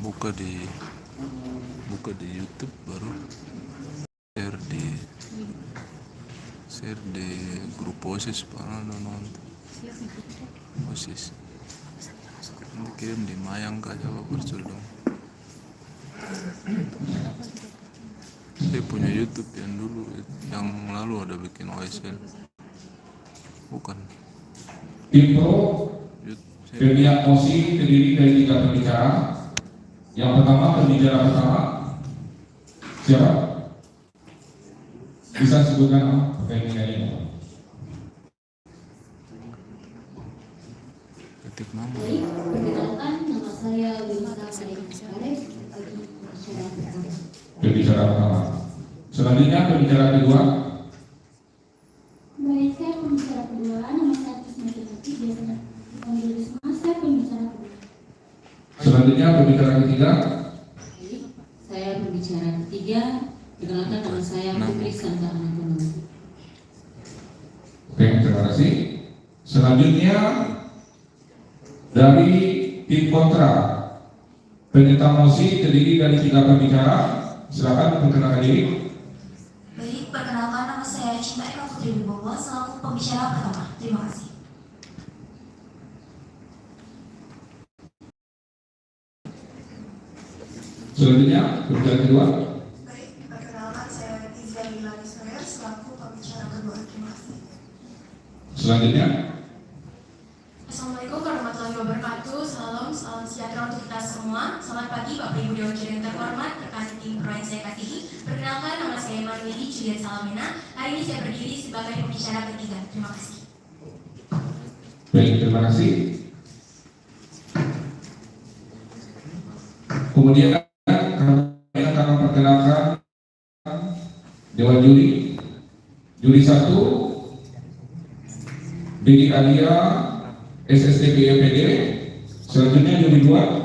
buka di YouTube, baru share di grup OSIS, pernah nonton OSIS nanti kirim di Mayang Kak Jawa Kursul dong. Dia punya YouTube yang dulu, yang lalu ada bikin OSL, bukan Tim Pro pihak OSI terdiri dari 3 pembicara. Yang pertama, pembicara pertama siapa? Bisa sebutkan nama pembicaranya? ketik nama. Baik, perkenalkan nama saya Lisa Maria. Pembicara pertama. Selanjutnya pembicara kedua. Baik, saya pembicara kedua, nama saya Tisna Kinati, biasa dipanggil Risma, saya pembicara kedua. Selanjutnya pembicara ketiga. Baik, saya pembicara ketiga, perkenalkan nama saya Putri Santa Anatomi. Oke, terima kasih. Selanjutnya dari tim kontra, penyerta mosi terdiri dari 3 pembicara. Silakan perkenalkan diri. Baik, perkenalkan nama saya Cinta Eka Putri Wibowo selaku pembicara pertama. Terima kasih. Selanjutnya pembicara kedua. Baik, perkenalkan saya Izia Milani Soler selaku pembicara kedua. Terima kasih. Selanjutnya Assalamualaikum warahmatullahi wabarakatuh. Salam sejahtera untuk kita semua. Selamat pagi Bapak Ibu Dewan Juri yang terhormat, rekan tim Pro yang saya kasihi. Perkenalkan nama saya Emanueli Juliet Salamena. Hari ini saya berdiri sebagai pembicara ketiga. Terima kasih. baik, terima kasih. Kemudian kami akan memperkenalkan Dewan Juri 1 Bidik Alia SSDP EPD. Selanjutnya juri 2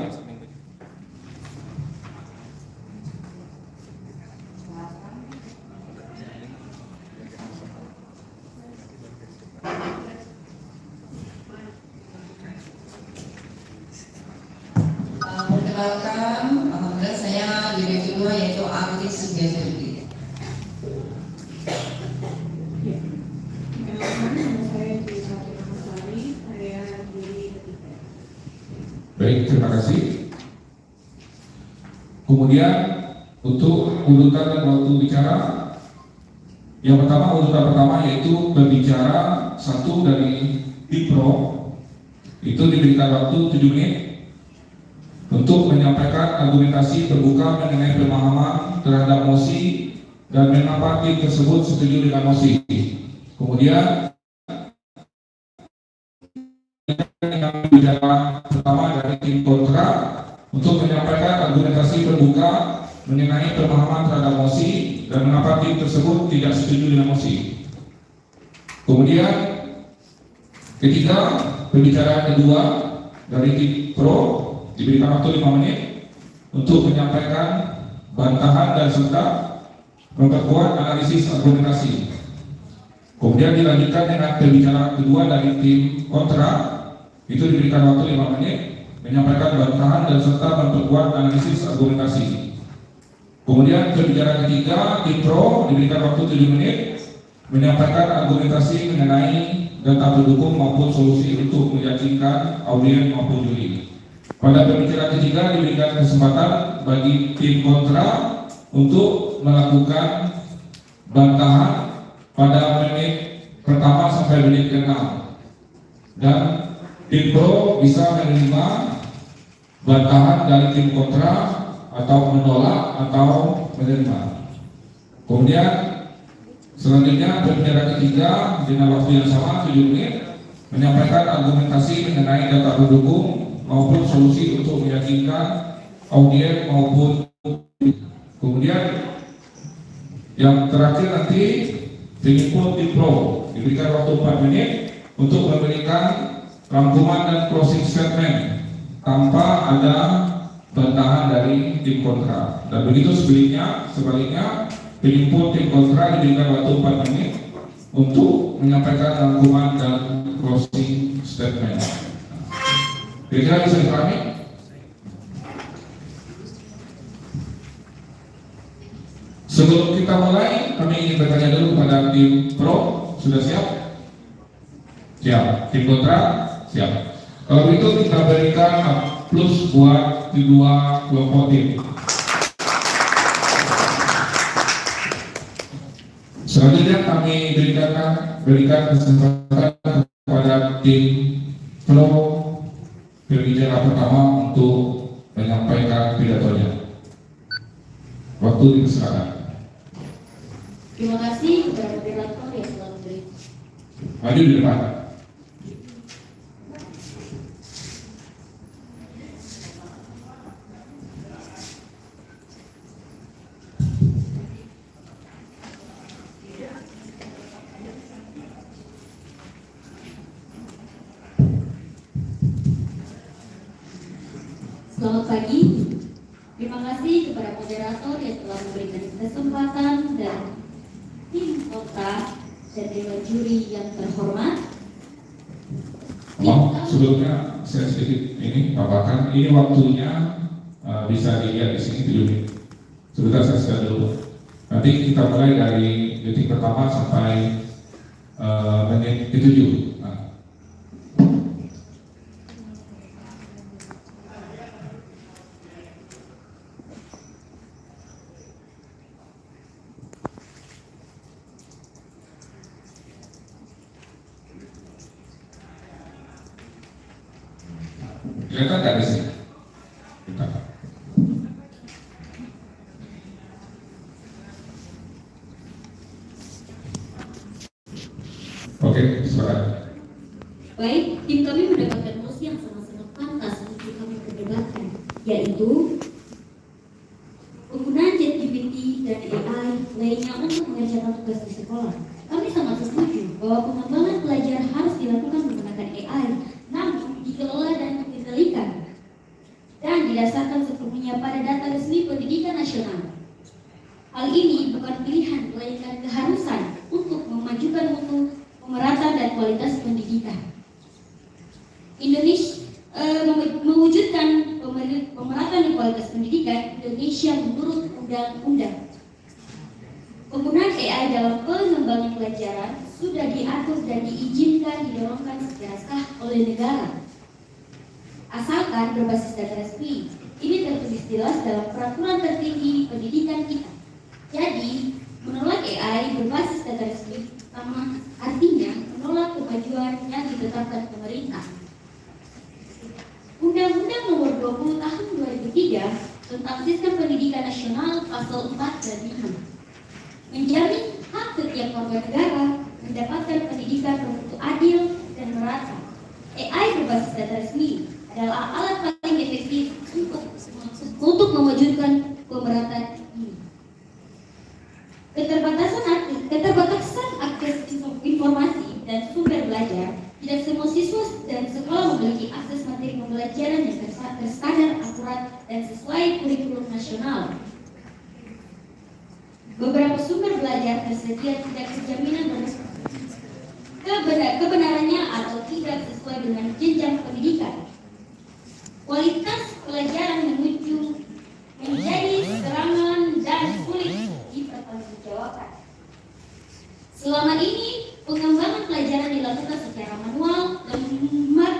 Perkenalkan, alhamdulillah saya juri kedua yaitu Artis Sugianti. Perkenalkan, nama saya Jisa Masari, saya juri ketiga. Baik, terima kasih. Kemudian untuk urutan dan waktu bicara, yang pertama, urutan pertama yaitu berbicara 1 dari tim Pro, itu diberikan waktu 7 menit untuk menyampaikan argumentasi terbuka mengenai pemahaman terhadap mosi dan mengapa tim tersebut setuju dengan mosi. Kemudian yang bicara pertama dari tim kontra untuk menyampaikan argumentasi terbuka mengenai pemahaman terhadap mosi dan mengapa tim tersebut tidak setuju dengan mosi. Kemudian ketiga, pembicaraan kedua dari tim Pro diberikan waktu 5 menit untuk menyampaikan bantahan dan serta memperkuat analisis argumentasi. Kemudian dilanjutkan dengan pembicaraan kedua dari tim kontra, itu diberikan waktu 5 menit menyampaikan bantahan dan serta memperkuat analisis argumentasi. Kemudian pembicaraan ketiga tim Pro diberikan waktu 7 menit menyampaikan argumentasi mengenai data pendukung maupun solusi untuk meyakinkan audiens maupun juri. Pada pembicaraan ketiga diberikan kesempatan bagi tim kontra untuk melakukan bantahan pada menit pertama sampai menit ke-6, dan tim Pro bisa menerima bantahan dari tim kontra atau menolak atau menerima. Kemudian selanjutnya pembicaraan ketiga dengan waktu yang sama 7 menit menyampaikan argumentasi mengenai data pendukung maupun solusi untuk meyakinkan audiens maupun. Kemudian yang terakhir nanti penyimpul tim Pro diberikan waktu 4 menit untuk memberikan rangkuman dan closing statement tanpa ada bantahan dari tim kontra. Dan begitu sebaliknya penyimpul tim kontra diberikan waktu 4 menit untuk menyampaikan rangkuman dan closing statement. Kira-kira bisa dipahami? Sebelum kita mulai, kami ingin bertanya dulu kepada tim pro, sudah siap? Siap. Tim kontra? Siap. Kalau begitu kita berikan plus buat kedua kelompok tim. Selanjutnya kami berikan kesempatan kepada tim pro berbicara pertama untuk menyampaikan pidatonya. Waktu dipersilakan. Terima kasih kepada moderator yang telah memberi. Maju di depan. Selamat pagi. Terima kasih kepada moderator yang telah memberikan kesempatan dan tim kontra dan dewan juri yang terhormat. Maaf, sebelumnya saya sedikit ini paparkan. Ini waktunya bisa dilihat di sini 7 menit. Sebentar saya share dulu. Nanti kita mulai dari detik pertama sampai menit ke-7. Kelihatan nggak di sini? Bentar. Oke, silakan. Baik, tim kami mendapatkan mosi yang sangat-sangat pantas untuk kami perdebatkan, yaitu penggunaan ChatGPT dan AI lainnya untuk mengerjakan tugas di sekolah. Kami sangat setuju bahwa pengembangan pelajar harus dilakukan menggunakan AI, namun dikelola dan dikendalikan dan didasarkan sepenuhnya pada data resmi pendidikan nasional. Hal ini bukan pilihan, melainkan keharusan untuk memajukan mutu, pemerataan dan kualitas pendidikan. Indonesia mewujudkan pemerataan dan kualitas pendidikan Indonesia menurut undang-undang. Penggunaan AI dalam pengembangan pelajaran sudah diatur dan diizinkan didorongkan secara sah oleh negara, asalkan berbasis data resmi. Ini tertulis jelas dalam peraturan tertinggi pendidikan kita. Jadi, menolak AI berbasis data resmi sama artinya menolak kemajuan yang ditetapkan pemerintah. Undang-Undang Nomor 20 Tahun 2003 tentang Sistem Pendidikan Nasional Pasal 4 dan 5 menjamin hak setiap warga negara mendapatkan pendidikan bermutu adil dan merata. AI berbasis data resmi adalah alat paling efektif untuk mewujudkan pemerataan ini. Keterbatasan akses informasi dan sumber belajar. Tidak semua siswa dan sekolah memiliki akses materi pembelajaran yang terstandar, akurat, dan sesuai kurikulum nasional. Beberapa sumber belajar tersedia tidak terjaminan kebenarannya atau tidak sesuai dengan jenjang pendidikan. Kualitas pelajaran menjadi serangan dan sulit dipertanggungjawabkan. Selama ini, pengembangan pelajaran dilakukan secara manual,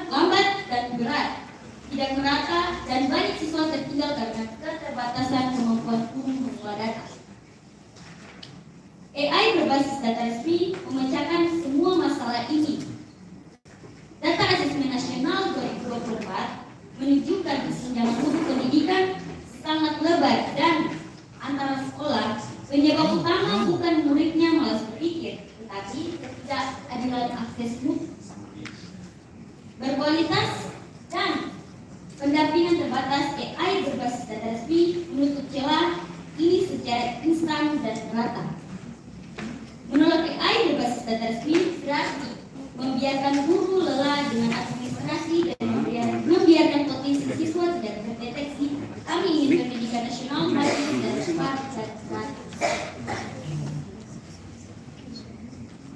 lambat dan berat, tidak merata, dan banyak siswa tertinggal karena keterbatasan kemampuan guru mengolah data. AI berbasis data resmi memecahkan semua masalah ini. Data Asesmen Nasional 2024 menunjukkan kesenjangan mutu pendidikan sangat lebar dan antara sekolah. Penyebab utama bukan muridnya malas berpikir, tetapi ketidakadilan akses mutu, berkualitas, dan pendampingan terbatas. AI berbasis data resmi menutup celah ini secara instan dan merata. Menolak AI berbasis data resmi berarti membiarkan guru lelah dengan administrasi dan membiarkan potensi siswa tidak terdeteksi. Kami ingin pendidikan nasional maju dan cepat dan gratis.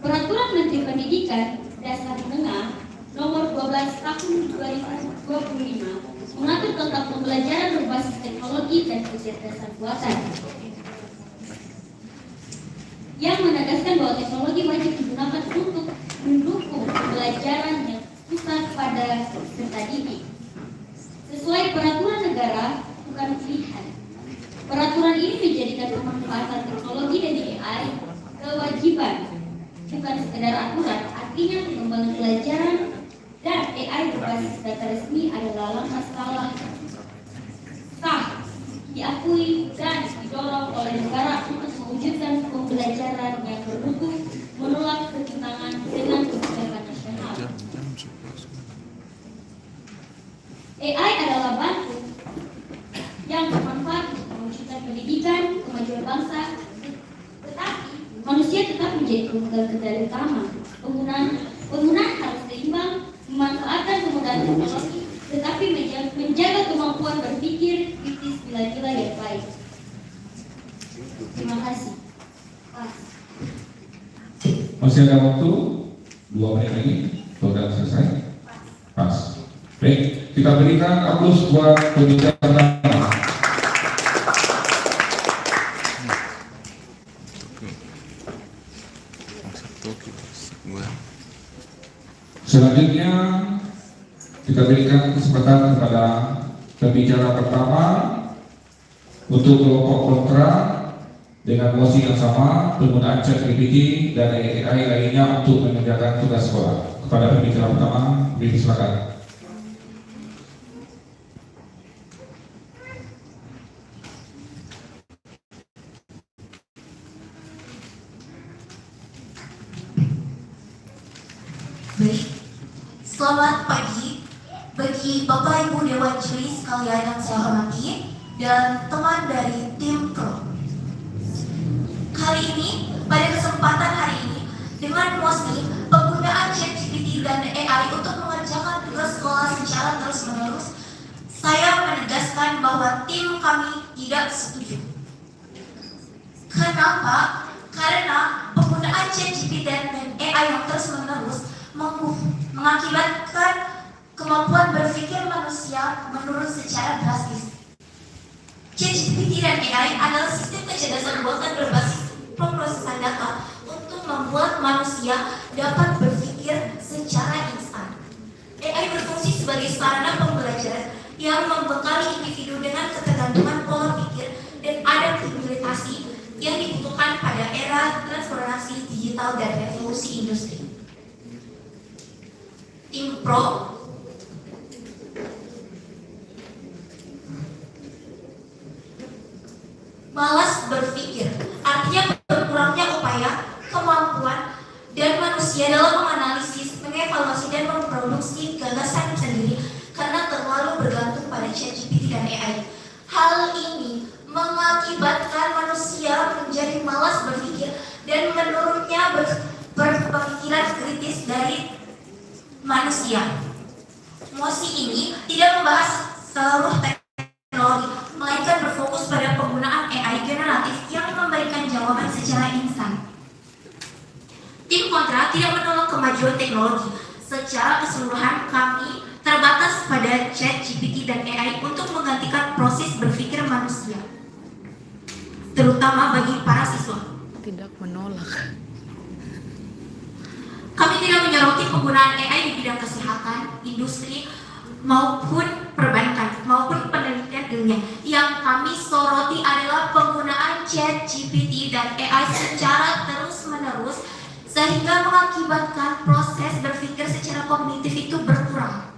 Peraturan Menteri Pendidikan Dasar Menengah Nomor 12 Tahun 2025 mengatur tentang pembelajaran berbasis teknologi dan kecerdasan buatan, yang menegaskan bahwa teknologi wajib digunakan untuk mendukung pembelajaran yang pusat pada peserta didik sesuai peraturan negara, bukan pilihan. Peraturan ini menjadikan pemanfaatan teknologi dari AI kewajiban, bukan sekedar aturan. Artinya pengembangan pelajaran dan AI berbasis data resmi adalah langkah sah, diakui dan didorong oleh negara untuk mewujudkan pembelajaran yang bermutu, menolak ketimpangan dengan kebijakan nasional. AI adalah bantu yang bermanfaat untuk mewujudkan pendidikan, kemajuan bangsa, tetapi manusia tetap menjadi kendala utama. Penggunaan harus seimbang, memanfaatkan kemudahan teknologi, tetapi menjaga kemampuan berpikir kritis nilai-nilai yang baik. Terima kasih. Pas. Masih ada waktu 2 menit lagi, sudah selesai. Pas. Baik, kita berikan aplaus buat pembicara pertama. Selanjutnya kita berikan kesempatan kepada pembicara pertama untuk kelompok kontra dengan mosi yang sama, penggunaan ChatGPT dan AI lainnya untuk mengerjakan tugas sekolah. Kepada pembicara pertama, silakan. Selamat pagi bagi Bapak Ibu Dewan Juri sekalian yang saya hormati dan teman dari tim Pro. Kali ini, pada kesempatan hari ini, dengan mosi penggunaan ChatGPT dan AI untuk mengerjakan tugas sekolah secara terus-menerus, saya menegaskan bahwa tim kami tidak setuju. Kenapa? Karena penggunaan ChatGPT dan AI yang terus-menerus mengakibatkan kemampuan berpikir manusia menurun secara drastis. ChatGPT dan AI adalah sistem kecerdasan buatan berbasis pemrosesan data untuk membuat manusia dapat berpikir secara instan. AI berfungsi sebagai sarana pembelajaran yang membekali individu dengan ketergantungan pola pikir dan adaptabilitas yang dibutuhkan pada era transformasi digital dan revolusi industri. Tim Pro malas berpikir, artinya berkurangnya upaya, kemampuan, dan manusia dalam menganalisis, mengevaluasi, dan memproduksi gagasan sendiri karena terlalu bergantung pada ChatGPT dan AI. Hal ini mengakibatkan manusia menjadi malas berpikir dan menurunnya berpikiran kritis dari manusia. Mosi ini tidak membahas seluruh teknologi, melainkan berfokus pada penggunaan AI generatif yang memberikan jawaban secara instan. Tim kontra tidak menolak kemajuan teknologi. Secara keseluruhan kami terbatas pada ChatGPT dan AI untuk menggantikan proses berpikir manusia, terutama bagi para siswa. Tidak menolak. Kami tidak menyoroti penggunaan AI di bidang kesehatan, industri, maupun perbankan, maupun penelitian ilmiah. Yang kami soroti adalah penggunaan ChatGPT dan AI secara terus-menerus sehingga mengakibatkan proses berpikir secara kognitif itu berkurang.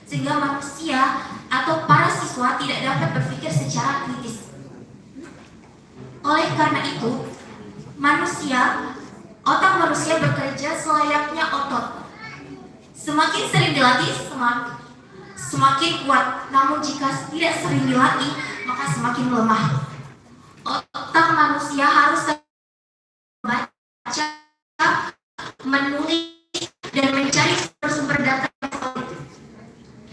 Sehingga manusia atau para siswa tidak dapat berpikir secara kritis. Oleh karena itu, otak manusia bekerja selayaknya otot. Semakin sering dilatih, semakin kuat. Namun jika tidak sering dilatih, maka semakin lemah. Otak manusia harus membaca, menulis, dan mencari sumber data.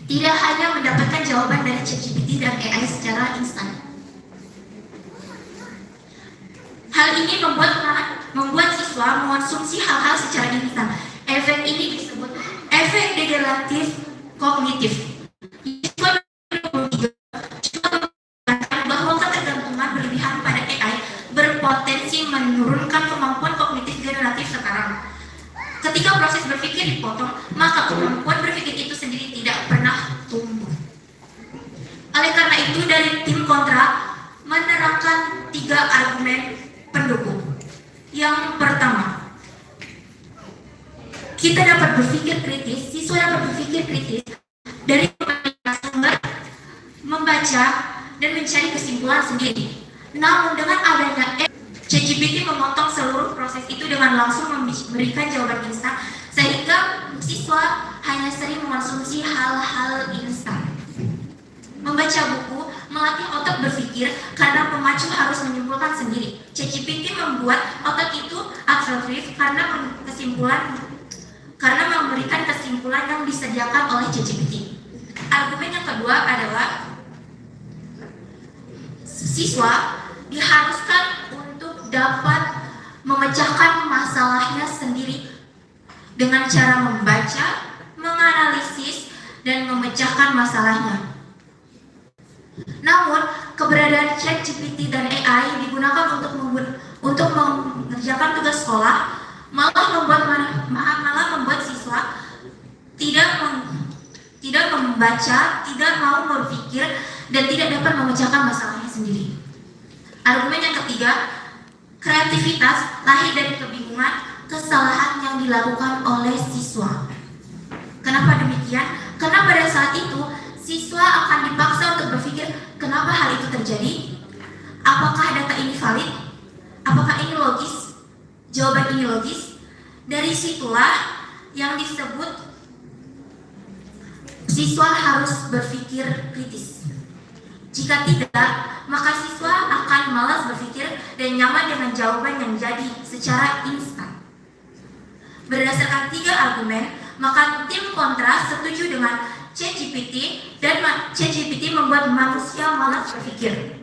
Tidak hanya mendapatkan jawaban dari ChatGPT dan AI secara instan. Hal ini membuat siswa mengonsumsi hal-hal secara instan. Efek ini disebut efek degeneratif kognitif. Siswa 23 juga mengatakan bahwa ketergantungan berlebihan pada AI berpotensi menurunkan kemampuan kognitif generatif sekarang. Ketika proses berpikir dipotong, maka kemampuan berpikir itu sendiri tidak pernah tumbuh. Oleh karena itu, dari tim kontra menerangkan 3 argumen pendukung. Yang pertama, kita dapat berpikir kritis, siswa dapat berpikir kritis dari sumber, membaca, dan mencari kesimpulan sendiri. Namun dengan adanya ChatGPT memotong seluruh proses itu dengan langsung memberikan jawaban instan, sehingga siswa hanya sering mengonsumsi hal-hal instan. Membaca buku melatih otak berpikir karena pemacu harus menyimpulkan sendiri. ChatGPT membuat otak itu abstraktif karena memberikan kesimpulan yang disediakan oleh ChatGPT. Argumen yang kedua adalah siswa diharuskan untuk dapat memecahkan masalahnya sendiri dengan cara membaca, menganalisis, dan memecahkan masalahnya. Namun, keberadaan ChatGPT dan AI digunakan untuk mengerjakan tugas sekolah malah membuat siswa tidak membaca, tidak mau berpikir, dan tidak dapat memecahkan masalahnya sendiri. Argumen yang ketiga, kreativitas lahir dari kebingungan, kesalahan yang dilakukan oleh siswa. Kenapa demikian? Karena pada saat itu siswa akan dipaksa untuk berpikir, kenapa hal itu terjadi? Apakah data ini valid? Apakah ini logis? Jawaban ini logis? Dari situlah yang disebut siswa harus berpikir kritis. Jika tidak, maka siswa akan malas berpikir dan nyaman dengan jawaban yang jadi secara instan. Berdasarkan 3 argumen, maka tim kontra setuju dengan ChatGPT dan ChatGPT membuat manusia malas berpikir.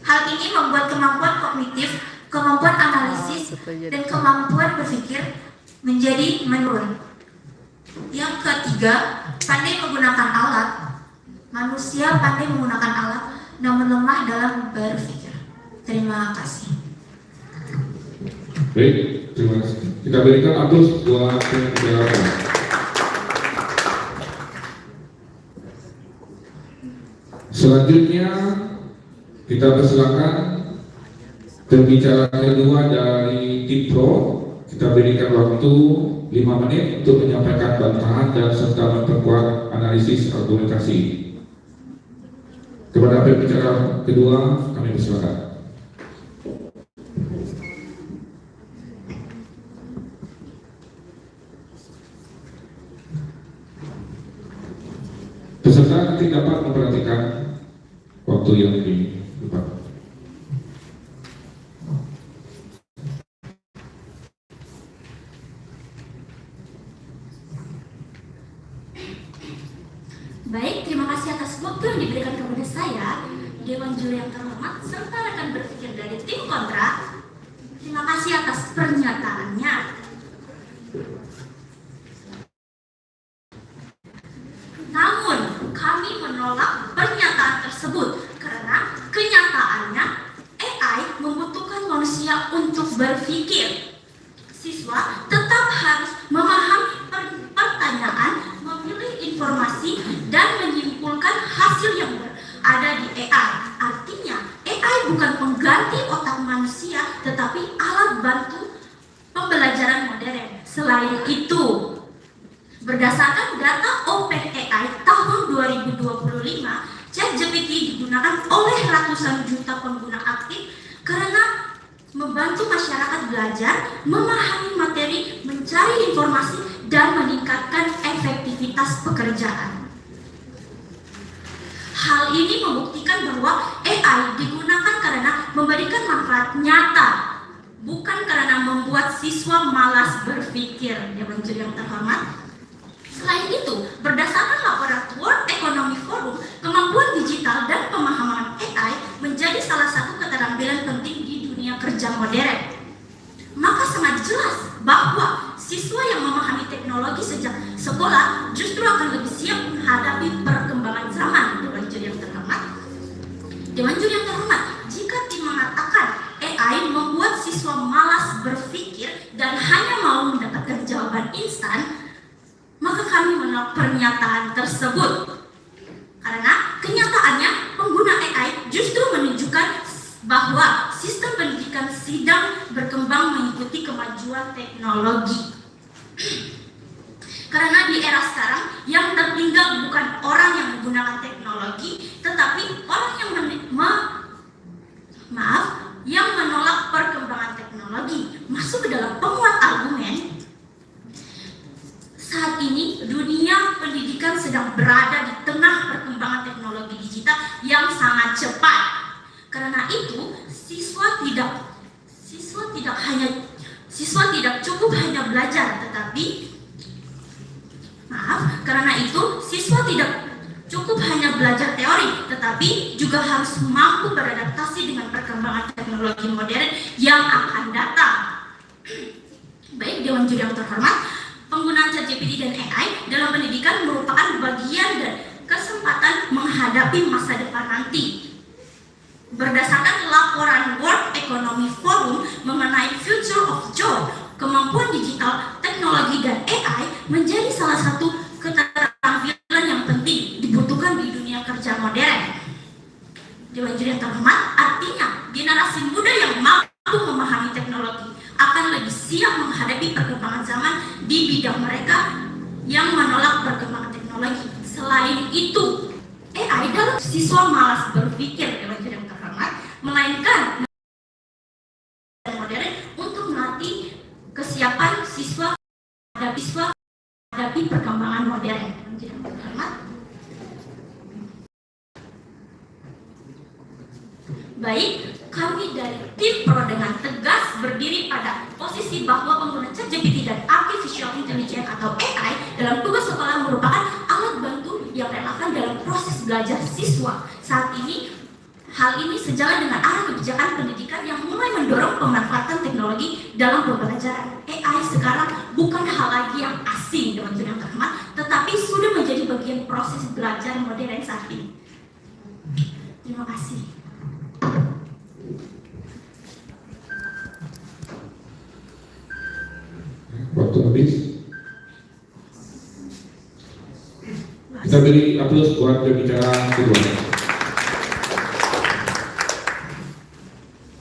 Hal ini membuat kemampuan kognitif, kemampuan analisis, dan kemampuan berpikir menjadi menurun. Yang ketiga, pandai menggunakan alat. Manusia pandai menggunakan alat, namun lemah dalam berpikir. Terima kasih. Baik, terima kasih. Kita berikan aplaus buat penjelasan. Selanjutnya kita persilakan pembicara kedua dari tim Pro. Kita berikan waktu 5 menit untuk menyampaikan bantahan dan serta memperkuat analisis argumentasi. Kepada pembicara kedua kami persilakan. Peserta nanti dapat memperhatikan waktu yang di depan. Baik, terima kasih atas waktu yang diberikan kepada saya, Dewan Juri yang terhormat, serta rekan berpikir dari tim kontra. Terima kasih atas pernyataannya. Namun, kami menolak pernyataan tersebut karena kenyataannya AI membutuhkan manusia untuk berpikir. Siswa tetap harus memahami pertanyaan, memilih informasi, dan menyimpulkan hasil yang berada di AI. Artinya, AI bukan pengganti otak manusia, tetapi alat bantu pembelajaran modern. Selain itu, berdasarkan data OpenAI tahun 2025, ChatGPT digunakan oleh ratusan juta pengguna aktif karena membantu masyarakat belajar, memahami materi, mencari informasi, dan meningkatkan efektivitas pekerjaan. Hal ini membuktikan bahwa AI digunakan karena memberikan manfaat nyata, bukan karena membuat siswa malas berpikir. Dewan Juri yang terhormat, selain itu, berdasarkan laporan World Economic Forum, kemampuan digital dan pemahaman AI menjadi salah satu keterampilan penting di dunia kerja modern. Maka sangat jelas bahwa siswa yang memahami teknologi sejak sekolah justru akan lebih bahwa sistem pendidikan sedang berkembang mengikuti kemajuan teknologi. Karena di era sekarang yang tertinggal bukan orang yang menggunakan teknologi, tetapi orang yang menolak perkembangan teknologi. Masuk ke dalam penguat argumen, saat ini dunia pendidikan sedang berada di tengah perkembangan teknologi digital yang sangat cepat. Karena itu, siswa tidak cukup hanya belajar, teori, tetapi juga harus mampu beradaptasi dengan perkembangan teknologi modern yang akan datang. Baik Dewan Juri yang terhormat, penggunaan ChatGPT dan AI dalam pendidikan merupakan bagian dan kesempatan menghadapi masa depan nanti. Berdasarkan laporan World Economic Forum mengenai Future of Job, kemampuan digital, teknologi, dan AI menjadi salah satu keterampilan yang penting dibutuhkan di dunia kerja modern. Dewan Juri yang terhormat, artinya generasi muda yang mampu memahami teknologi akan lebih siap menghadapi perkembangan zaman di bidang mereka yang menolak perkembangan teknologi. Selain itu, AI dalam siswa malas berpikir, Dewan Juri yang terhormat, melainkan modern untuk melatih kesiapan siswa menghadapi perkembangan modern. Dewan Juri yang terhormat. Baik, kami dari tim Pro dengan tegas berdiri pada posisi bahwa penggunaan ChatGPT dan Artificial Intelligence atau AI dalam tugas sekolah merupakan alat bantu yang relevan dalam proses belajar siswa. Saat ini, hal ini sejalan dengan arah kebijakan pendidikan yang mulai mendorong pemanfaatan teknologi dalam pembelajaran. AI sekarang bukan hal lagi yang asing dengan yang terhormat, tetapi sudah menjadi bagian proses belajar modern saat ini. Terima kasih. Waktu habis. Kita beri aplaus buat pembicara kedua.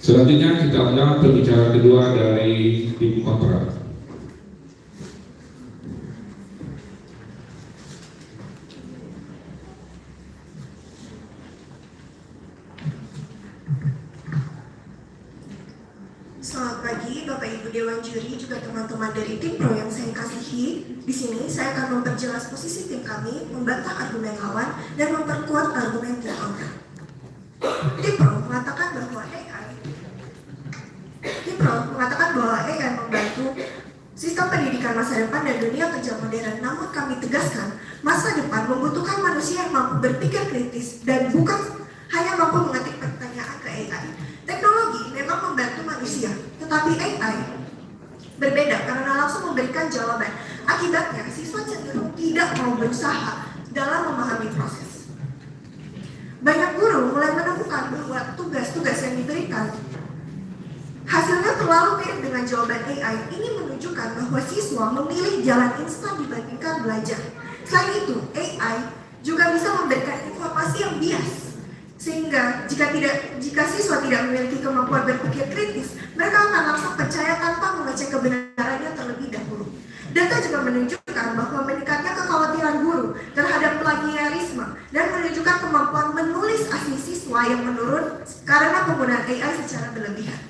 Selanjutnya kita undang pembicara kedua dari tim kontra. Selamat pagi Bapak Ibu Dewan Juri, juga teman-teman dari tim Pro yang saya kasihi. Di sini saya akan memperjelas posisi tim kami, membantah argumen lawan, dan memperkuat argumen tim kontra. Tim Pro mengatakan bahwa AI membantu sistem pendidikan masa depan dan dunia kerja modern. Namun kami tegaskan, masa depan membutuhkan manusia yang mampu berpikir kritis dan bukan hanya mampu mengetik pertanyaan ke AI. Teknologi memang membantu manusia, tetapi AI berbeda karena langsung memberikan jawaban. Akibatnya, siswa cenderung tidak mau berusaha dalam memahami proses. Banyak guru mulai menemukan bahwa tugas-tugas yang diberikan hasilnya terlalu mirip dengan jawaban AI. Ini menunjukkan bahwa siswa memilih jalan instan dibandingkan belajar. Selain itu, AI juga bisa memberikan informasi yang bias. Sehingga jika siswa tidak memiliki kemampuan berpikir kritis, mereka akan langsung percaya tanpa mengecek kebenarannya terlebih dahulu. Data juga menunjukkan bahwa meningkatnya kekhawatiran guru terhadap plagiarisme dan menunjukkan kemampuan menulis asli siswa yang menurun karena penggunaan AI secara berlebihan.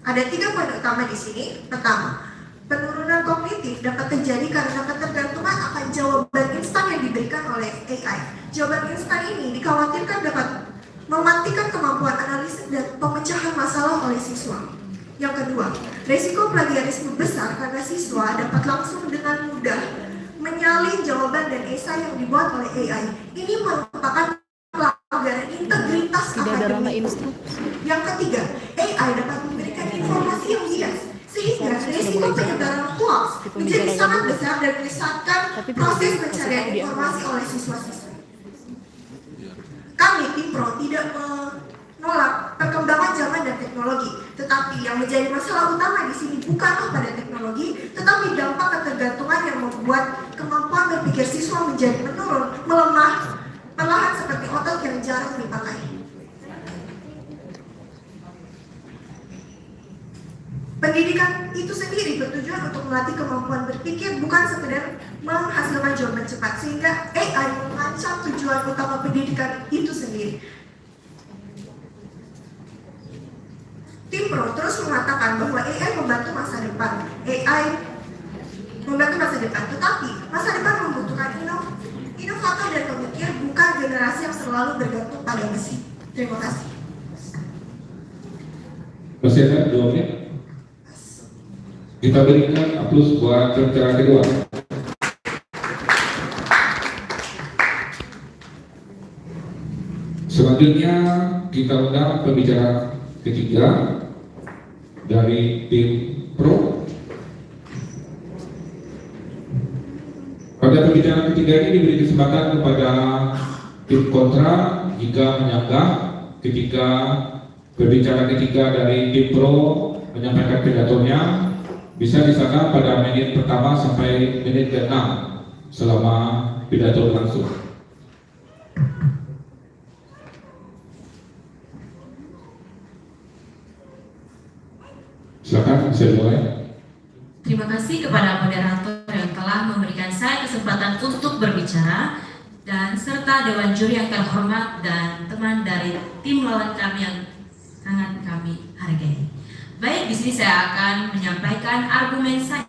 Ada 3 poin utama di sini. Pertama, penurunan kognitif dapat terjadi karena ketergantungan akan jawaban instan yang diberikan oleh AI. Jawaban instan ini dikhawatirkan dapat mematikan kemampuan analisis dan pemecahan masalah oleh siswa. Yang kedua, risiko plagiarisme besar karena siswa dapat langsung dengan mudah menyalin jawaban dan esai yang dibuat oleh AI. Ini merupakan pelanggaran integritas akademik. Yang ketiga, AI dapat memberikan informasi yang bias, sehingga risiko penyebaran hoax menjadi sangat besar dan menyesatkan proses pencarian informasi oleh siswa-siswa. Kami tim Pro tidak menolak perkembangan zaman dan teknologi, tetapi yang menjadi masalah utama di sini bukanlah pada teknologi, tetapi dampak ketergantungan yang membuat kemampuan berpikir siswa menjadi menurun, melemah, perlahan seperti otot yang jarang dipakai. Pendidikan itu sendiri bertujuan untuk melatih kemampuan berpikir, bukan sekedar menghasilkan jawaban cepat, sehingga AI mengancam tujuan utama pendidikan itu sendiri. Tim Pro terus mengatakan bahwa AI membantu masa depan. Tetapi masa depan membutuhkan inovator dan pemikir, bukan generasi yang selalu bergantung pada mesin. Terima kasih. Masih ada 2 menit. Kita berikan aplaus buat pembicara kedua. Selanjutnya kita undang pembicara ketiga dari tim Pro. Pada pembicaraan ketiga ini diberi kesempatan kepada tim kontra jika menyanggah ketika berbicara ketiga dari tim Pro menyampaikan pidatonya, bisa disangka pada menit pertama sampai menit ke-6 selama pidato berlangsung. Silakan, bisa dimulai. Terima kasih kepada moderator yang telah memberikan saya kesempatan untuk berbicara, dan serta Dewan Juri yang terhormat dan teman dari tim lawan kami yang sangat kami hargai. Baik, di sini saya akan menyampaikan argumen saya.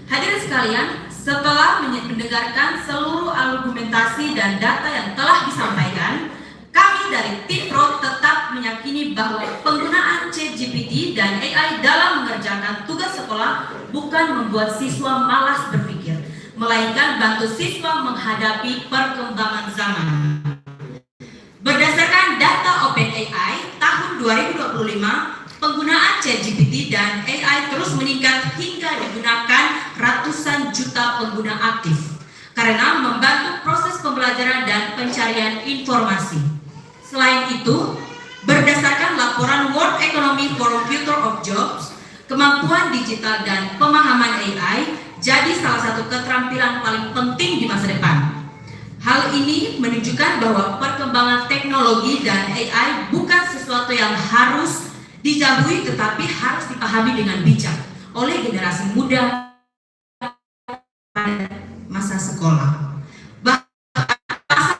Hadirin sekalian, setelah mendengarkan seluruh argumentasi dan data yang telah disampaikan, kami dari tim Pro tetap meyakini bahwa penggunaan ChatGPT dan AI dalam mengerjakan tugas sekolah bukan membuat siswa malas berpikir, melainkan bantu siswa menghadapi perkembangan zaman. Berdasarkan data OpenAI tahun 2025, penggunaan ChatGPT dan AI terus meningkat hingga digunakan ratusan juta pengguna aktif karena membantu proses pembelajaran dan pencarian informasi. Selain itu, berdasarkan laporan World Economic Forum Future of Jobs, kemampuan digital dan pemahaman AI jadi salah satu keterampilan paling penting di masa depan. Hal ini menunjukkan bahwa perkembangan teknologi dan AI bukan sesuatu yang harus dijauhi, tetapi harus dipahami dengan bijak oleh generasi muda pada masa sekolah. Bahkan pasal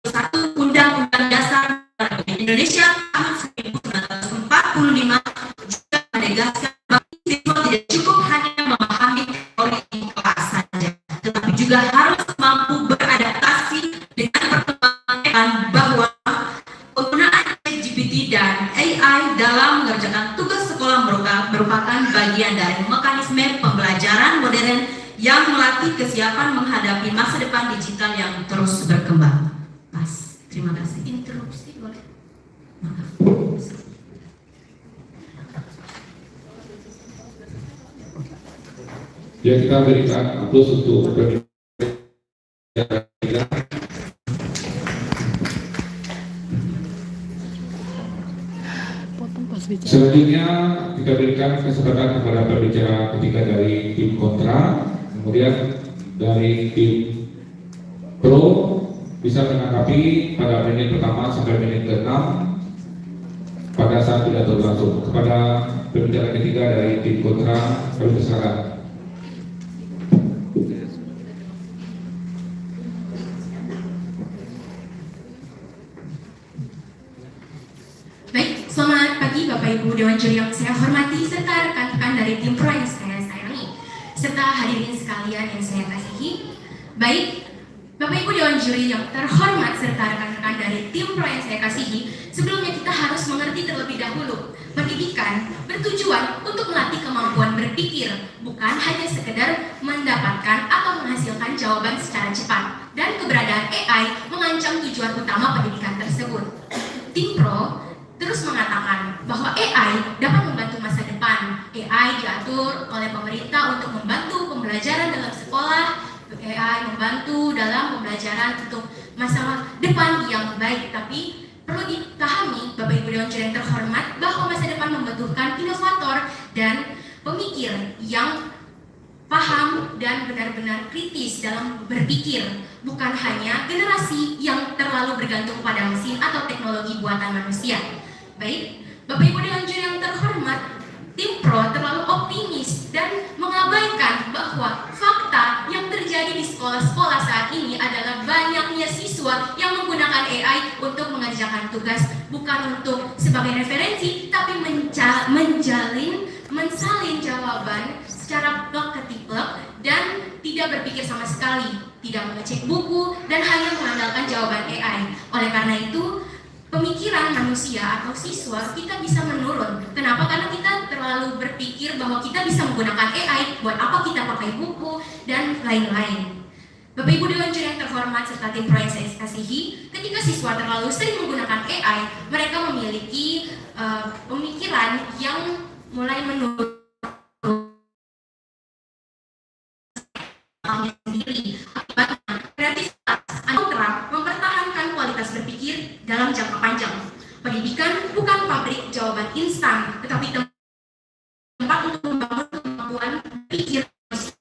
1 Undang-Undang Dasar Indonesia tahun 1945 juga menegaskan bahwa siswa tidak cukup hanya memahami teori di kelas saja, tetapi juga harus mampu beradaptasi dengan perkembangan, bahwa penggunaan ChatGPT dan AI dalam mengerjakan tugas sekolah merupakan bagian dari mekanisme pembelajaran modern yang melatih kesiapan menghadapi masa depan digital yang terus berkembang. Mas, terima kasih. Interupsi boleh? Maaf. Ya, kita berikan aplaus untuk pembicara ketiga. Selanjutnya kita berikan kesempatan kepada pembicara ketiga dari tim kontra, kemudian dari tim pro bisa menanggapi pada menit pertama sampai menit ke-6 pada saat pidato berlangsung. Kepada pembicara ketiga dari tim kontra, kami persilakan. Baik, selamat pagi Bapak Ibu Dewan Juri yang saya hormati, serta rekan-rekan dari tim Pro yang saya sayangi, serta hadirin sekalian yang saya kasihi. Baik, Bapak Ibu Dewan Juri yang terhormat serta rekan-rekan dari tim Pro yang saya kasihi, sebelumnya kita harus mengerti terlebih dahulu, pendidikan bertujuan untuk melatih kemampuan berpikir, bukan hanya sekedar mendapatkan atau menghasilkan jawaban secara cepat, dan keberadaan AI mengancam tujuan utama pendidikan tersebut. Tim Pro terus mengatakan bahwa AI dapat membantu masa depan. AI diatur oleh pemerintah untuk membantu pembelajaran dalam sekolah. AI membantu dalam pembelajaran untuk masa depan yang baik. Tapi perlu dipahami, Bapak Ibu Dewan Juri yang terhormat, bahwa masa depan membutuhkan inovator dan pemikir yang paham dan benar-benar kritis dalam berpikir, bukan hanya generasi yang terlalu bergantung pada mesin atau teknologi buatan manusia. Baik, Bapak Ibu Dewan Juri yang terhormat, tim pro terlalu optimis dan mengabaikan bahwa fakta yang terjadi di sekolah-sekolah saat ini adalah banyaknya siswa yang menggunakan AI untuk mengerjakan tugas, bukan untuk sebagai referensi, tapi mensalin jawaban secara plek ketiplek dan tidak berpikir sama sekali, tidak mengecek buku, dan hanya mengandalkan jawaban AI. Oleh karena itu, pemikiran manusia atau siswa kita bisa menurun. Kenapa? Karena kita terlalu berpikir bahwa kita bisa menggunakan AI, buat apa kita pakai buku, dan lain-lain. Bapak Ibu Dewan Juri yang terhormat serta tim pro yang saya kasihi, ketika siswa terlalu sering menggunakan AI, mereka memiliki pemikiran yang mulai menurun sendiri. Akibatnya, kreativitas kontra mempertahankan kualitas berpikir dalam jangka panjang. Pendidikan bukan pabrik jawaban instan, tetapi tempat untuk membangun kemampuan berpikir manusia.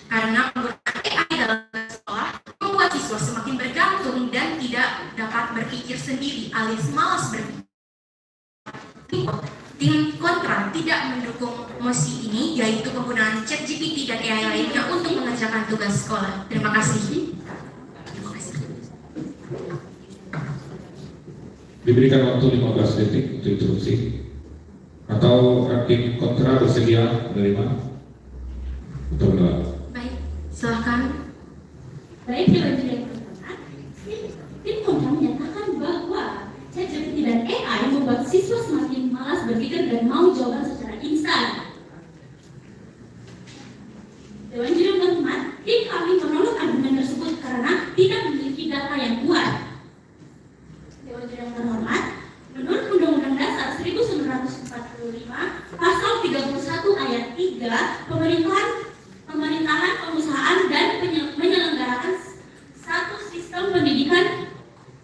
Karena penggunaan AI dalam sekolah membuat siswa semakin bergantung dan tidak dapat berpikir sendiri, alias malas berpikir. Tim kontra tidak mendukung mosi ini, yaitu penggunaan ChatGPT dan AI lainnya untuk mengerjakan tugas sekolah. Terima kasih. Diberikan waktu 15 detik untuk instruksi. Atau tim kontra bersedia menerima atau menolak? Baik, silahkan. Baik, Dewan Juri yang terhormat, tim kontra menyatakan bahwa ChatGPT dan AI membuat siswa semakin malas berpikir dan mau jawaban secara instan. Dewan Juri yang terhormat, tim kami menolak argumen tersebut karena tidak memiliki data yang kuat. Dewan Juri yang terhormat, menurut Undang-Undang Dasar 1945, Pasal 31 Ayat 3, pemerintahan, pengusahaan, dan menyelenggarakan satu sistem pendidikan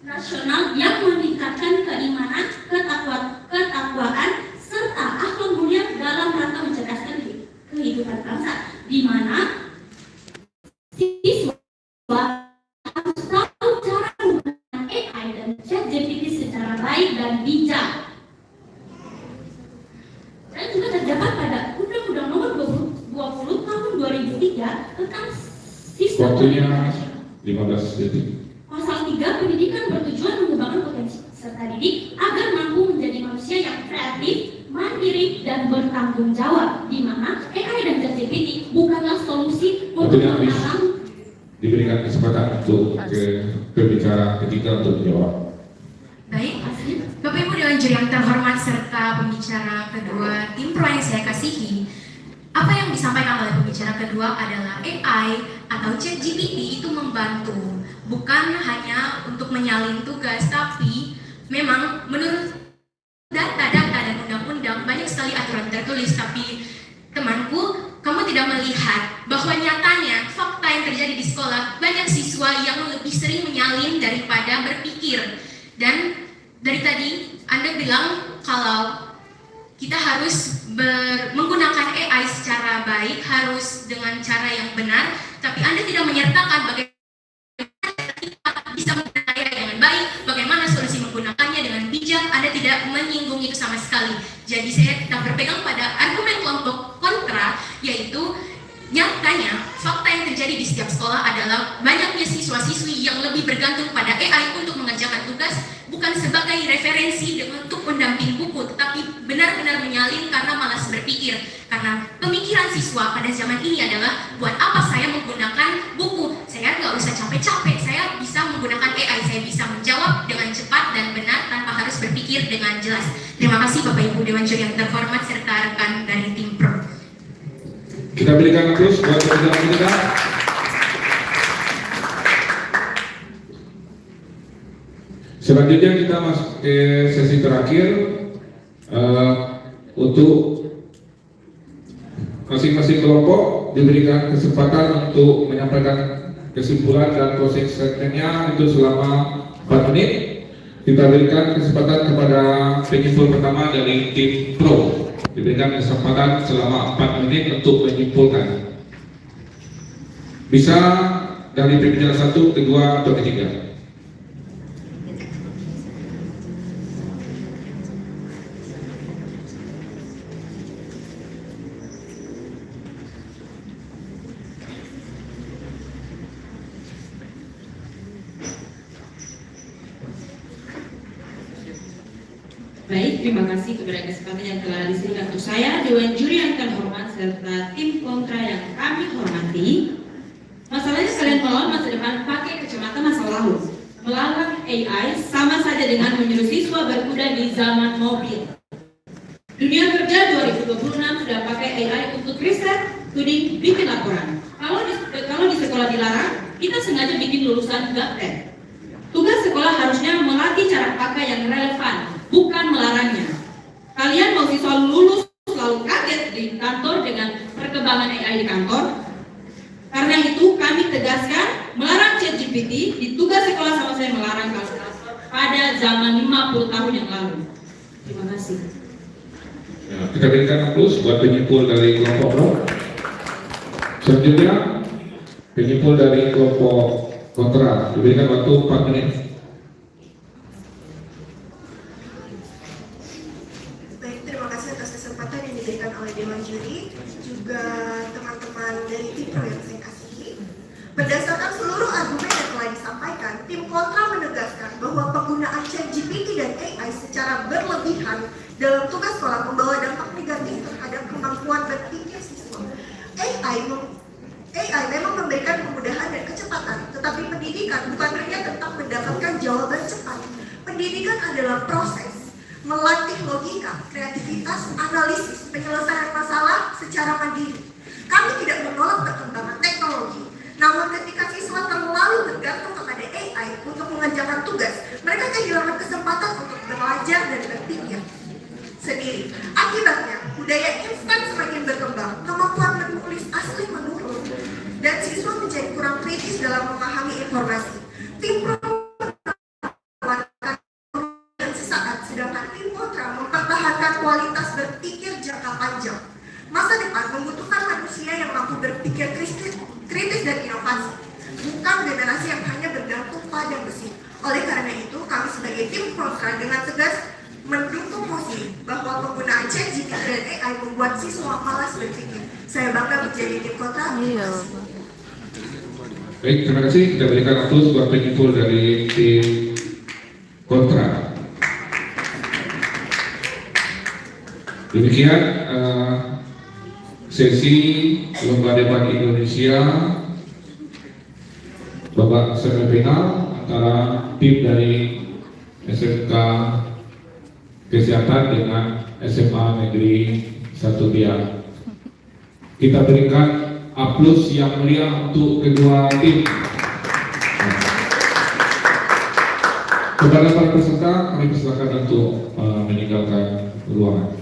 nasional yang meningkatkan keimanan, ketakwaan, serta akhlak mulia dalam rangka mencerdaskan kehidupan bangsa, di mana siswa harus tahu cara menggunakan AI dan ChatGPT secara baik dan bijak. Dan juga terdapat pada Undang-Undang Nomor 20 Tahun 2003 tentang sistem Waktunya pendidikan nasional. 15 detik. Pasal 3, pendidikan bertujuan mengembangkan potensi peserta didik agar mampu menjadi manusia yang kreatif, mandiri, dan bertanggung jawab, di mana AI dan ChatGPT bukanlah solusi untuk Waktunya habis. menanam. Diberikan kesempatan untuk pembicara ketiga untuk menjawab. Baik, Bapak Ibu Dewan Juri yang terhormat serta pembicara kedua tim pro yang saya kasihi, apa yang disampaikan oleh pembicara kedua adalah AI atau ChatGPT itu membantu, bukan hanya untuk menyalin tugas, tapi memang menurut data-data dan undang-undang banyak sekali aturan tertulis, tapi temanku, kamu tidak melihat bahwa nyatanya fakta yang terjadi di sekolah, banyak siswa yang lebih sering menyalin daripada berpikir. Dan dari tadi Anda bilang kalau kita harus menggunakan AI secara baik, harus dengan cara yang benar, tapi Anda tidak menyertakan bagaimana kita bisa menggunakan AI dengan baik, bagaimana solusi menggunakannya dengan bijak. Anda tidak menyinggung itu sama sekali. Jadi saya tetap berpegang pada argumen kelompok kontra, yaitu nyatanya fakta yang terjadi di setiap sekolah adalah banyaknya siswa-siswi yang lebih bergantung pada AI untuk mengerjakan tugas, bukan sebagai referensi untuk pendamping buku, tetapi benar-benar menyalin karena malas berpikir. Karena pemikiran siswa pada zaman ini adalah, buat apa saya menggunakan buku? Saya nggak usah capek-capek, saya bisa menggunakan AI, saya bisa menjawab dengan cepat dan benar tanpa harus berpikir dengan jelas. Terima kasih Bapak Ibu Dewan Juri yang terhormat serta rekan dari tim pro. Kita berikan terus buat pembicara kita. Selanjutnya kita masuk ke sesi terakhir untuk masing-masing kelompok diberikan kesempatan untuk menyampaikan kesimpulan dan closing statement-nya itu selama 4 menit. Kita berikan kesempatan kepada penyimpul pertama dari tim pro. Diberikan kesempatan selama 4 menit untuk menyimpulkan. Bisa dari pembicara 1, kedua, atau ketiga. Baik, terima kasih kepada kesempatan yang telah disediakan untuk saya, Dewan Juri yang terhormat, serta tim kontra yang kami hormati. Masalahnya kalian melawan masa depan pakai kacamata masa lalu. Melawan AI sama saja dengan menyuruh siswa berkuda di zaman mobil. Dunia kerja 2026 sudah pakai AI untuk riset, studi, bikin laporan. Kalau di sekolah dilarang, kita sengaja bikin lulusan gaptek. Tugas sekolah harusnya melatih cara pakai yang relevan, bukan melarangnya. Kalian mau siswa lulus selalu kaget di kantor dengan perkembangan AI di kantor? Karena itu kami tegaskan melarang ChatGPT di tugas sekolah sama saya melarang kalkulator pada zaman 50 tahun yang lalu. Terima kasih. Ya, kita berikan aplaus buat penyimpul dari kelompok pro. Selanjutnya penyimpul dari kelompok kontra, diberikan waktu 4 menit. Baik, terima kasih atas kesempatan yang diberikan oleh Dewan Juri, juga teman-teman dari tim pro yang saya kasihi. Berdasarkan seluruh argumen yang telah disampaikan, tim kontra menegaskan bahwa penggunaan ChatGPT dan AI secara berlebihan dalam tugas sekolah membawa dampak negatif terhadap kemampuan berpikir siswa. AI memang memberikan kemudahan dan kecepatan, tetapi pendidikan bukan hanya tentang mendapatkan jawaban cepat. Pendidikan adalah proses, melatih logika, kreativitas, analisis, penyelesaian masalah secara mandiri. Kami tidak menolak perkembangan teknologi, namun ketika siswa terlalu bergantung kepada AI untuk mengerjakan tugas, mereka kehilangan kesempatan untuk belajar dan berpikir sendiri. Akibatnya, budaya instan semakin berkembang, kemampuan menulis asli menurun, dan siswa menjadi kurang kritis dalam memahami informasi. Tim pro menawarkan yang sesaat, sedangkan tim kontra mempertahankan kualitas berpikir jangka panjang. Masa depan membutuhkan manusia yang mampu berpikir kritis dan inovasi, bukan generasi yang hanya bergantung pada mesin. Oleh karena itu, kami sebagai tim kontra dengan tegas mendukung mosi bahwa penggunaan ChatGPT dan AI membuat siswa malas berpikir. Saya bangga menjadi tim kontra. Baik, terima kasih. Kita berikan aplaus buat penyimpul dari tim kontra. Demikian sesi lomba debat Indonesia babak semifinal antara tim dari SMK Kesehatan dengan SMA Negeri 1 Biak. Kita berikan aplaus yang meriah untuk kedua tim. Kepada para peserta, kami persilakan untuk meninggalkan ruangan.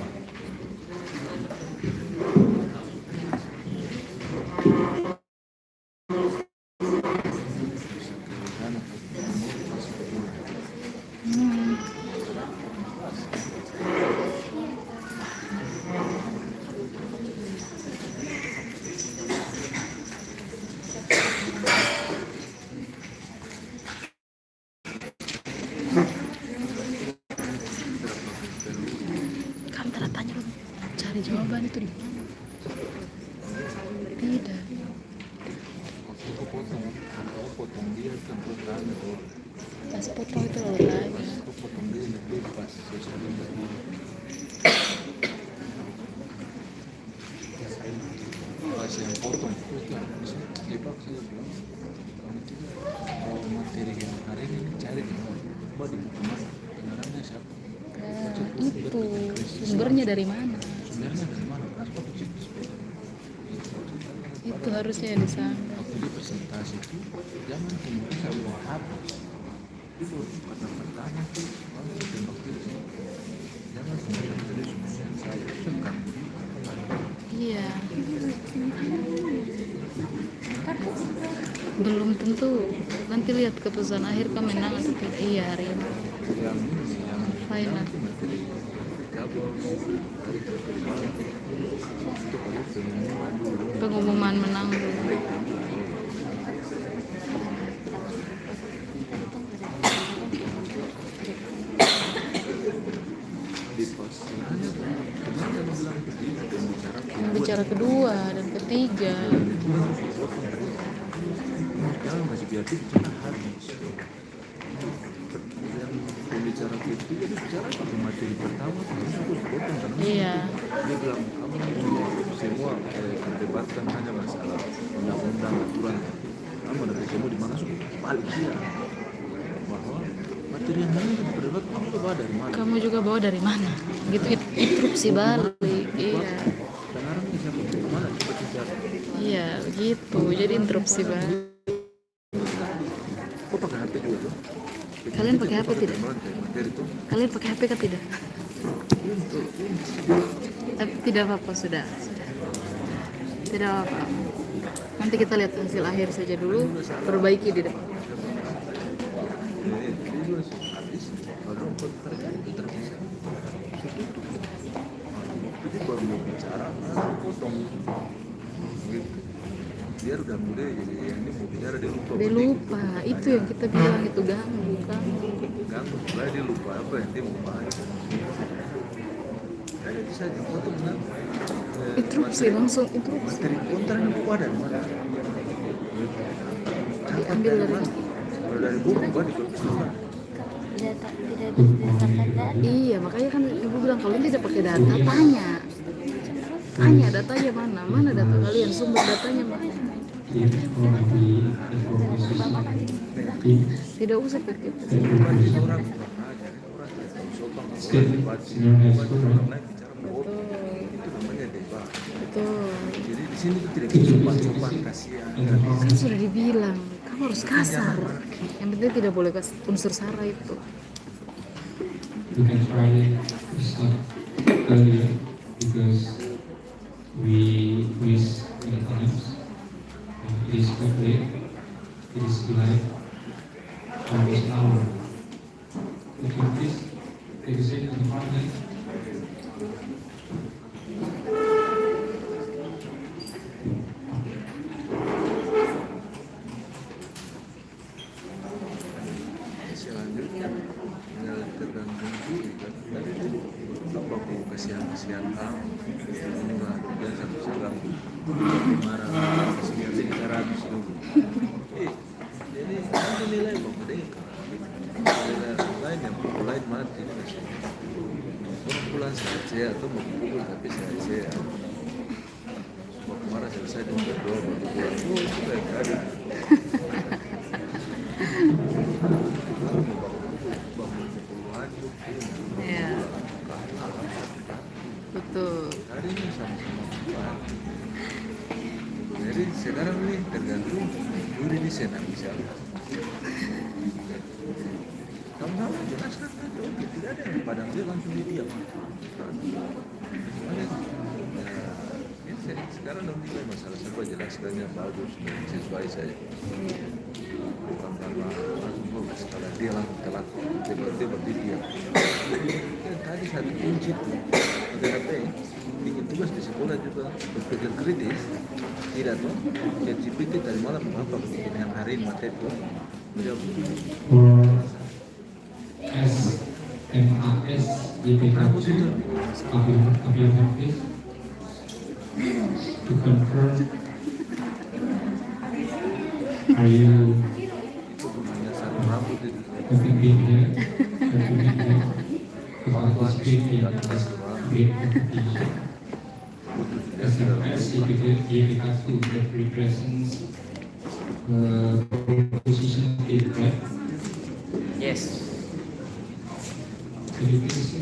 Kamu tanda tanya dong, cari jawaban itu di mana? Tidak. Potong dia kan Pas potong itu loh lagi. potong dia lebih pas sesuatu dari pas yang potong itu yang dipaksa dia bilang kalau materi yang hari ini cari di mana di buku mana kenalannya siapa Itu sumbernya dari mana? sebenarnya dari mana Itu harusnya yang di sana. waktu di presentasi itu jangan kemudian saya mau hapus itu pertanyaan tuh kalau tembak itu jangan kemudian jadi semuanya saya tekan Iya. Belum tentu. Nanti lihat keputusan akhir kau menang atau tidak. Iya hari ini. yang ini yang Final. materi gabung dari pertemuan itu kalau pengumuman dulu Pengumuman menang dulu. di pos sebenarnya kemarin bilang ketiga dan bicara Bicara kedua dan ketiga. sekarang masih biar cuma habis yang bicara gitu, jadi bicara pakai materi pertama, terus aku potong kan. Iya. Dia bilang, kamu semua perdebatkan hanya masalah undang-undang aturan. Kamu dari kamu di mana sudah balik dia bahwa materi yang lain berdebat kamu bawa dari mana? Kamu juga bawa dari mana? Gitu interupsi balik. Iya. Sekarang ini siapa dari mana cepat bicara? Iya, begitu. Jadi interupsi balik. Kok pakai HP juga tuh? Kalian pakai HP tidak? Materi tuh. Kalian pakai HP kan tidak? Tapi tidak apa-apa sudah. Tidak apa-apa. Nanti kita lihat hasil akhir saja dulu, perbaiki di depan. Habis baru mereka itu terpisah. Jadi baru mau bicara, potong. Gitu. Biar udah muda jadi ini mau bicara dia lupa. Dia lupa, itu yang kita bilang itu ganggu kan. Ganggu, supaya dia lupa apa yang dia mau bahas. Kayak bisa dipotong kan? Interupsi langsung interupsi. Materi kontra yang buku ada di mana? Diambil dari Kalau dari buku gua di perpustakaan. Iya, makanya kan ibu bilang kalau tidak pakai data tanya datanya mana data kalian, sumber datanya mana. Tidak usah pakai Orang itu namanya debat. betul. Jadi di sini tuh tidak bisa sopan kasihan. Kan sudah dibilang kamu harus kasar, yang penting tidak boleh unsur sara itu. We can try to start earlier because we miss maintenance. It is quite late. It is like almost an hour. Would you please take a seat in the front then? Selanjutnya tinggal tergantung diri kan. Tadi itu apa aku kasihan kamu ini mah biasa bisa ganggu marah kasihan bicara habis dulu. Jadi ada nilai merdeka, nilai lain yang pukul lain mati. Orang pulang sehat atau mau pukul tapi sehat. Mau marah selesai dengan berdoa baru pulang. Oh itu kayak ada. Iya. Betul. Hari ini sama-sama paham. Jadi sekarang nih tergantung dulu ini senang misalnya. Kamu jelaskan saja, oke, tidak ada yang padang dia langsung diam. Sekarang dong nilai masalah siapa jelaskannya bagus dan sesuai saja. Bukan karena langsung bagus kalau dia langsung telat tiba-tiba diam. Yang tadi satu kunci tuh apa bikin tugas di sekolah juga berpikir kritis tidak tuh ChatGPT tadi malam apa bikin yang hari ini materi tuh menjawab MAS bagus itu to confirm are you itu gunanya satu rambut itu having been here to participate in this great competition. SMS YPK2 that represents position state, right? Yes. Can you please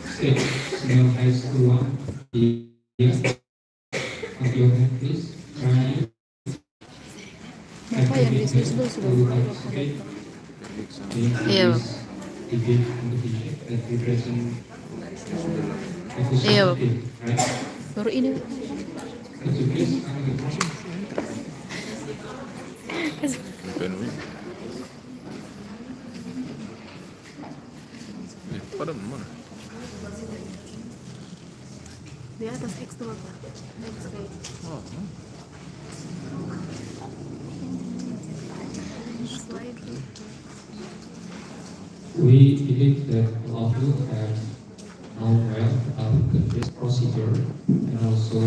state Small High School 1 here? Of your hand, please. Try. Bapak yang disusul sudah mulai. Iya. Debate competition that represents Iya. right? Baru ini. Could you please come to the front? pada mana? Di atas X tuh Bapak. X kayak. Oh, Slide. We believe that all of you have known well about this procedure and also